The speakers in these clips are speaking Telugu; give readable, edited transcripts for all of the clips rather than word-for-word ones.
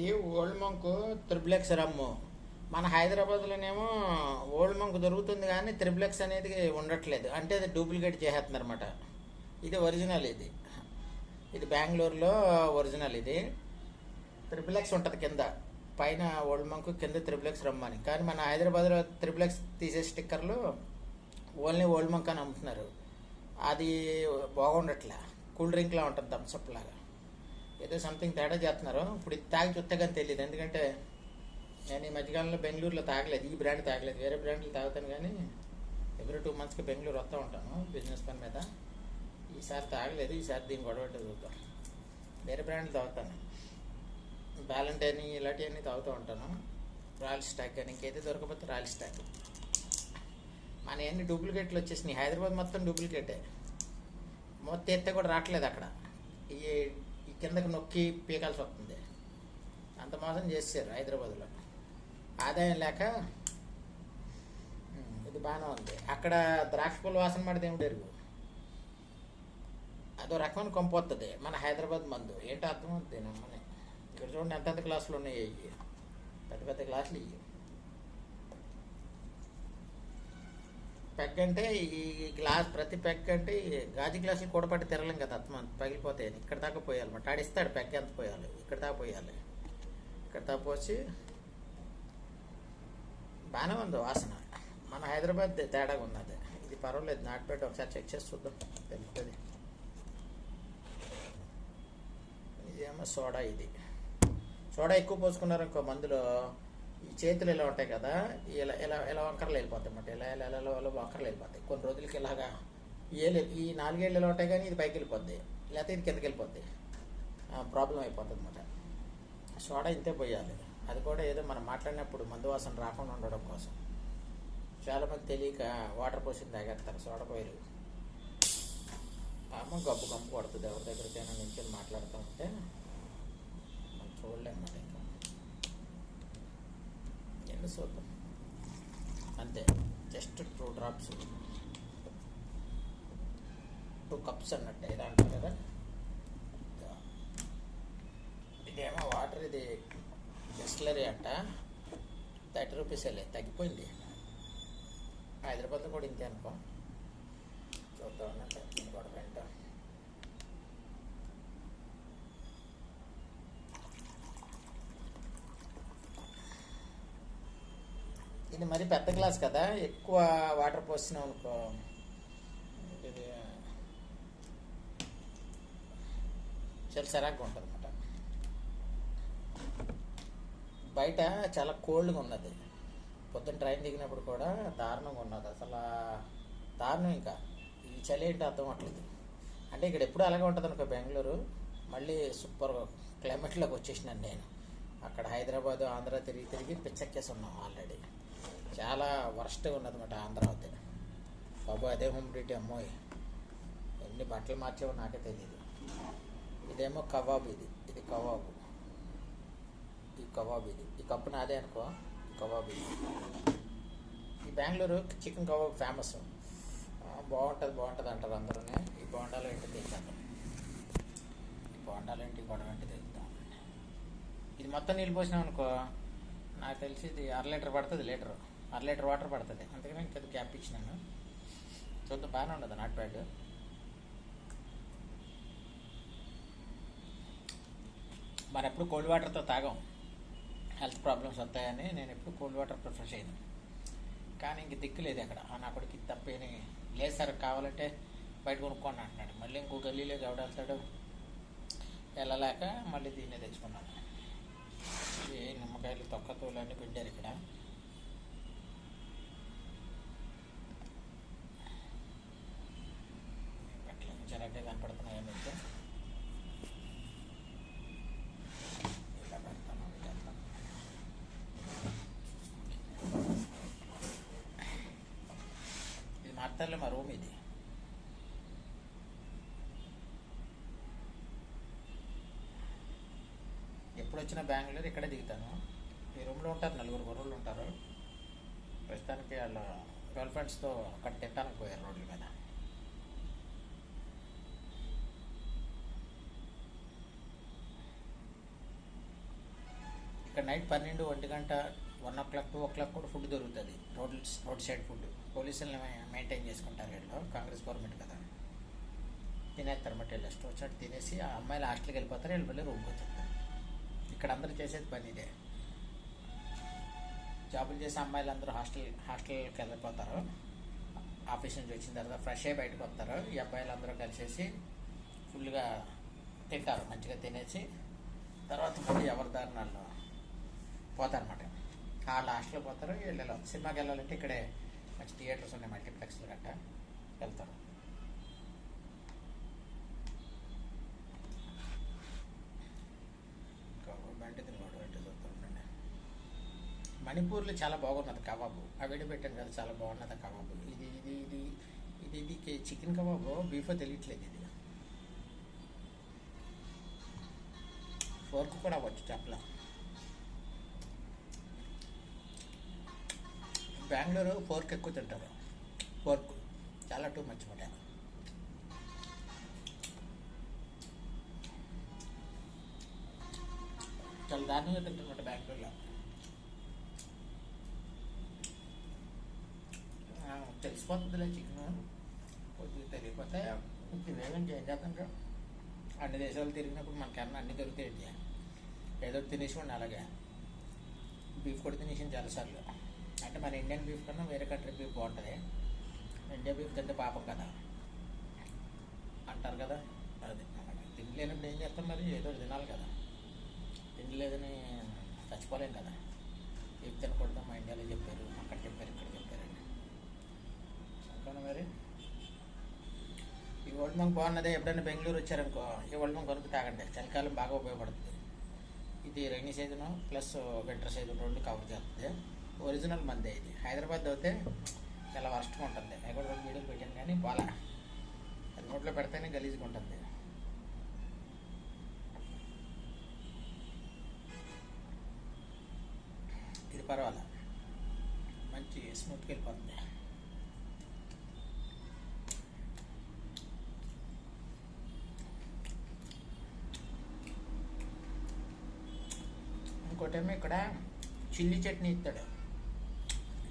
ఇది ఓల్డ్ మంక్ త్రిప్లెక్స్ రమ్ము. మన హైదరాబాద్లోనేమో ఓల్డ్ మంక్ దొరుకుతుంది కానీ త్రిప్లెక్స్ అనేది ఉండట్లేదు, అంటే అది డూప్లికేట్ చేసేస్తున్నారు అనమాట. ఇది ఒరిజినల్. ఇది ఇది బెంగళూరులో ఒరిజినల్. ఇది త్రిప్లెక్స్ ఉంటుంది కింద, పైన ఓల్డ్ మంక్, కింద త్రిప్లెక్స్ రమ్మని. కానీ మన హైదరాబాద్లో త్రిప్లెక్స్ తీసే స్టిక్కర్లు ఓన్లీ ఓల్డ్ మంక్ అని అమ్ముతున్నారు. అది బాగుండట్లే, కూల్ డ్రింక్లా ఉంటుంది, థమ్స్అప్ లాగా. ఏదో సంథింగ్ తేడా చేస్తున్నారు. ఇప్పుడు ఇది తాగి చూస్తే కానీ తెలియదు, ఎందుకంటే నేను ఈ మధ్యకాలంలో బెంగళూరులో తాగలేదు, ఈ బ్రాండ్ తాగలేదు. వేరే బ్రాండ్లు తాగుతాను కానీ ఎవ్రీ 2 monthsకి బెంగళూరు వస్తూ ఉంటాను బిజినెస్ పని మీద. ఈసారి తాగలేదు, ఈసారి దీన్ని గొడవట్టు చూద్దాం. వేరే బ్రాండ్లు తాగుతాను, వ్యాలంటైన్ ఇలాంటివన్నీ తాగుతూ ఉంటాను. రాయల్ స్టాక్ కానీ ఇంకైతే దొరకకపోతే రాయల్ స్టాక్. మన ఎన్ని డూప్లికేట్లు వచ్చేసినాయి, హైదరాబాద్ మొత్తం డూప్లికేటే. మొత్తం ఎత్తే కూడా రావట్లేదు అక్కడ. ఈ ఈ కిందకి నొక్కి పీకాల్సి వస్తుంది, అంత మోసం చేశారు హైదరాబాద్లో. ఆదాయం లేక ఇది బాగానే ఉంది. అక్కడ ద్రాక్ష పూల వాసన పడితే ఏమిటి ఎరుగు, అదో రకమైన కొంపొస్తుంది. మన హైదరాబాద్ మందు ఏంటో అర్థమవుతుంది నమ్మని. ఇక్కడ చూడండి ఎంత గ్లాసులు ఉన్నాయి, ఇవి పెద్ద పెద్ద గ్లాసులు. ఇవి పెగ్ అంటే ఈ గ్లాస్, ప్రతి పెగ్ అంటే గాజు గ్లాసులు కూడా పట్టి తిరగలేం కదా, అత్మ పగిలిపోతాయి. ఇక్కడ దాకా పోయాలి మాట, ఆడిస్తాడు పెగ్ ఎంత పోయాలి, ఇక్కడ దాకా పోయాలి. ఇక్కడ దాకా పోసి బాగానే ఉంది వాసన. మన హైదరాబాద్ తేడాగా ఉన్నది. ఇది పర్వాలేదు, నాట్ బ్యాడ్. ఒకసారి చెక్ చేసి చూద్దాం, తెలుస్తుంది. ఇదేమో సోడా. ఇది సోడా ఎక్కువ పోసుకున్నారు ఇంకో మందులో ఈ చేతులు ఇలా ఉంటాయి కదా, ఇలా ఇలా ఇలా వంకరలు వెళ్ళిపోతాయి అన్నమాట. ఇలా ఇలా ఇలా ఇలా వంకరలు వెళ్ళిపోతాయి. కొన్ని రోజులకి ఇలాగా ఈ 4 ఏళ్ళు ఇలా ఉంటాయి, కానీ ఇది పైకి వెళ్ళిపోద్ది, లేకపోతే ఇది కిందకి వెళ్ళిపోద్ది. ప్రాబ్లం అయిపోతుంది అన్నమాట. సోడా ఇంతే పోయాలి. అది కూడా ఏదో మనం మాట్లాడినప్పుడు మందు వాసన రాకుండా ఉండడం కోసం. చాలామంది తెలియక వాటర్ పోసి తాగేస్తారు సోడా పోయలు. అమ్మ గబ్బు గంపు కొడుతుంది ఎవరి దగ్గరికైనా నుంచి మాట్లాడుతూ ఉంటే మనం చూడలేమన్నమాట. ఇంకా ఎన్ని చూద్దాం అంతే. జస్ట్ 2 drops, 2 cups అన్నట్టు ఇలా అంటారు కదా. ఇదేమో వాటర్, ఇది బిస్లరీ అంట, 30 rupees తగ్గిపోయింది. హైదరాబాద్లో కూడా ఇంతే అనుకో. చూద్దాం అన్నట్టు గొడవ ఏంటో. ఇది మరి పెద్ద గ్లాస్ కదా, ఎక్కువ వాటర్ పోసినాం అనుకో ఇది చాలా సరాగ్గా ఉంటుంది అన్నమాట. బయట చాలా కోల్డ్గా ఉన్నది. పొద్దున్న ట్రైన్ దిగినప్పుడు కూడా దారుణంగా ఉన్నది, అసలు దారుణం. ఇంకా ఈ చలి ఏంటో అర్థం అవ్వట్లేదు. అంటే ఇక్కడ ఎప్పుడు అలాగే ఉంటుంది అనుకో బెంగళూరు. మళ్ళీ సూపర్ క్లైమేట్లోకి వచ్చేసినాను నేను. అక్కడ హైదరాబాద్, ఆంధ్ర తిరిగి తిరిగి పిచ్చెక్కేసి ఉన్నాం ఆల్రెడీ. చాలా వర్స్ట్గా ఉన్నదన్నమాట ఆంధ్ర అయితే. బాబు అదే హ్యూమిడిటీ, అమ్మోయ్ ఎన్ని బట్టలు మార్చేవో నాకే తెలియదు. ఇదేమో కబాబ్. ఇది కబాబు. ఈ కబాబ్, ఈ కప్పు నాదే అనుకో. కబాబ్ ఈ బెంగళూరు చికెన్ కబాబ్ ఫేమస్. బాగుంటుంది అంటారు అందరూ. ఈ బోండాలు ఏంటి తెలుస్తాను, ఈ బోండాలు ఏంటి గొడవ ఏంటి తెలుస్తాం. ఇది మొత్తం నీళ్ళు పోసినాం అనుకో, నాకు తెలిసి ఇది 1/2 లీటర్ పడుతుంది. 1/2 లీటర్ వాటర్ పడుతుంది. అందుకని ఇంక గ్యాప్ ఇచ్చినాను. చూద్దాం, బాగానే ఉండదు, నాట్ బ్యాడ్. మరి ఎప్పుడు కోల్డ్ వాటర్తో తాగాం, హెల్త్ ప్రాబ్లమ్స్ వస్తాయని నేను ఎప్పుడు కోల్డ్ వాటర్ ప్రిఫర్ చేయను. కానీ ఇంక దిక్కులేదు అక్కడ. నా కొడుకు తప్పేని లేదు సార్, కావాలంటే బయట కొనుక్కోండి అంటున్నాడు. మళ్ళీ ఇంకో గల్లీలో ఎవడెళ్తాడు, వెళ్ళలేక మళ్ళీ దీన్నే తెచ్చుకున్నాను. ఈ నిమ్మకాయలు తొక్కతూలు అన్నీ పిండారు ఇక్కడ. అట్లా జరగే కనపడుతున్నాయి మీకు. ఇలా పెడతాను. ఇది మార్తారులో మా రూమ్. ఇది ఎప్పుడు వచ్చినా బెంగళూరు ఇక్కడే దిగుతాను. ఈ రూమ్లో ఉంటారు, 4 కుర్రోళ్ళు ఉంటారు. ప్రస్తుతానికి వాళ్ళ గర్ల్ ఫ్రెండ్స్తో అక్కడ తింటానికి పోయారు రోడ్ల మీద. ఇక్కడ నైట్ 12, 1 గంట, 1 o'clock, 2 o'clock కూడా ఫుడ్ దొరుకుతుంది. Road side food. పోలీసులు మెయింటైన్ చేసుకుంటారు వీళ్ళు, కాంగ్రెస్ గవర్నమెంట్ కదా. తినేస్తారన్నమాట. వీళ్ళు ఇష్టం వచ్చినట్టు తినేసి ఆ అమ్మాయిలు హాస్టల్కి వెళ్ళిపోతారు, వీళ్ళు మళ్ళీ రూమ్కి వచ్చేస్తారు. ఇక్కడ అందరూ చేసేది పని ఇదే. జాబులు చేసే అమ్మాయిలు అందరూ హాస్టల్కి వెళ్ళిపోతారు. ఆఫీస్ నుంచి వచ్చిన తర్వాత ఫ్రెష్ అయ్యి బయటకు వస్తారు. ఈ అబ్బాయిలు అందరూ కలిసేసి ఫుల్గా తింటారు, మంచిగా తినేసి తర్వాత మళ్ళీ ఎవరి దారుణాల్లో పోతారన్నమాట. వాళ్ళు హాస్టల్కి పోతారు, వీళ్ళు సినిమాకి వెళ్ళాలంటే ఇక్కడే మంచి థియేటర్స్ ఉన్నాయి, మల్టీప్లెక్స్లు గట్ట వెళ్తారు. బండి తినకూడదు అంటే చూస్తుండండి. మణిపూర్లో చాలా బాగున్నది కబాబు. ఆ వీడియో పెట్టాను కదా, చాలా బాగున్నది కబాబు. ఇది చికెన్ కబాబు, బీఫో తెలియట్లేదు. ఇది ఫోర్క్ కూడా అవ్వచ్చు చెప్పలా. బెంగళూరు ఫోర్క్ ఎక్కువ తింటారు. ఫోర్క్ చాలా టూ మచ్ మాట. చాలా దారుణంగా తింటారన్నమాట బెంగళూరులో. తెలిసిపోతుందిలే చికెన్. కొద్దిగా తెలియకపోతే తినేమని ఏం చేస్తాం. అన్ని దేశాలు తిరిగినప్పుడు మనకన్నా అన్నీ దొరుకుతాయి. ఏదో తినేసి అలాగే బీఫ్ కూడా తినేసాను చాలాసార్లు. అంటే మన ఇండియన్ బీఫ్ కన్నా వేరే కంట్రీ బీఫ్ బాగుంటుంది. ఇండియా బీఫ్ తింటే పాపం కదా అంటారు కదా. అది తినలేనప్పుడు ఏం చేస్తాం, మరి ఏదో తినాలి కదా. తినలేదని చచ్చిపోలేం కదా. బీఫ్ తినకూడదు మా ఇండియాలో చెప్పారు, అక్కడ చెప్పారు, ఇక్కడ చెప్పారండి. అనుకోను మరి. ఈ ఓల్డ్ మంక్ బాగున్నదే. ఎప్పుడైనా బెంగళూరు వచ్చారనుకో ఈ ఓల్డ్ మంక్ కొనుక్కు తాగండి, చలికాలం బాగా ఉపయోగపడుతుంది. ఇది rainy season plus winter season రెండు కవర్ చేస్తుంది. ఒరిజినల్ మందే ఇది. హైదరాబాద్ అయితే చాలా వర్స్ట్గా ఉంటుంది. నేను కూడా 2 వీడియోలు పెట్టాను కానీ పోలా. అది నోట్లో పెడితేనే గలీజ్గా ఉంటుంది. ఇది పర్వాలా, మంచి స్మూత్గా వెళ్ళిపోతుంది. ఇంకోటేమో ఇక్కడ చిల్లీ చట్నీ ఇస్తాడు.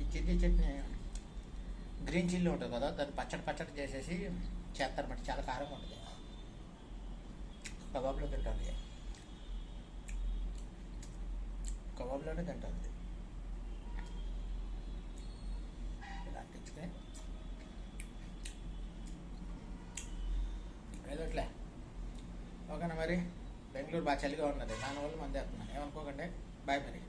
ఈ చిల్లీ చట్నీ గ్రీన్ చిల్లీ ఉంటుంది కదా, దాన్ని పచ్చడి చేసేసి చేస్తారన్నమాట. చాలా కారంగా ఉంటుంది. కబాబ్లో తింటుంది, కబాబ్లోనే తింటుంది. ఇలా తెచ్చుకొని ఏదోట్లే. ఓకేనా మరి. బెంగళూరు బాగా చలిగా ఉన్నది, దానివల్ల మంది వేస్తున్నాను. ఏమనుకోకండి. బాయ్ మరి.